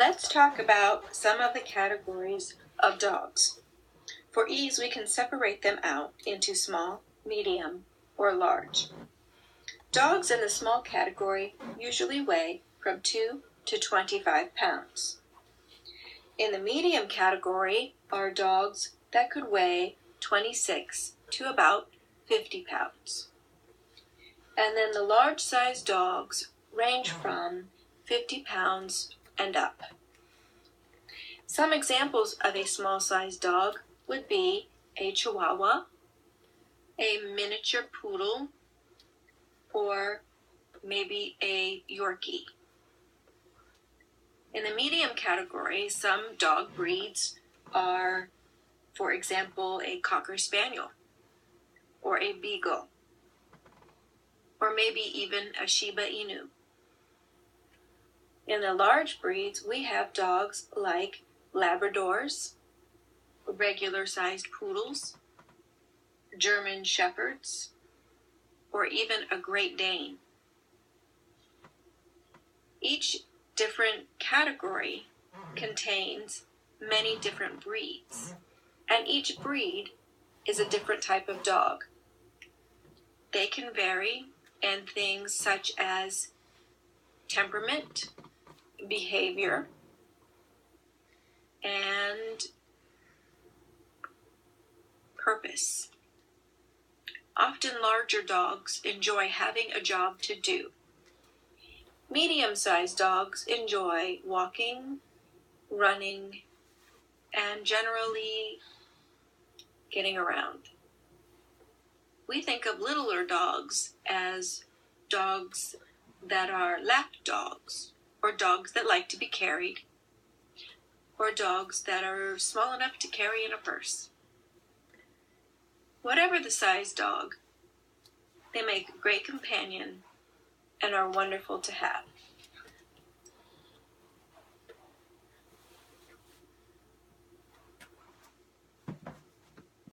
Let's talk about some of the categories of dogs. For ease, we can separate them out into small, medium, or large. Dogs in the small category usually weigh from 2 to 25 pounds. In the medium category are dogs that could weigh 26 to about 50 pounds. And then the large-sized dogs range from 50 pounds and up. Some examples of a small-sized dog would be a Chihuahua, a miniature poodle, or maybe a Yorkie. In the medium category, some dog breeds are, for example, a Cocker Spaniel, or a Beagle, or maybe even a Shiba Inu. In the large breeds, we have dogs like Labradors, regular-sized poodles, German Shepherds, or even a Great Dane. Each different category contains many different breeds, and each breed is a different type of dog. They can vary in things such as temperament, behavior, and purpose. Often larger dogs enjoy having a job to do. Medium-sized dogs enjoy walking, running, and generally getting around. We think of littler dogs as dogs that are lap dogs, or dogs that like to be carried, or dogs that are small enough to carry in a purse. Whatever the size dog, they make a great companion and are wonderful to have.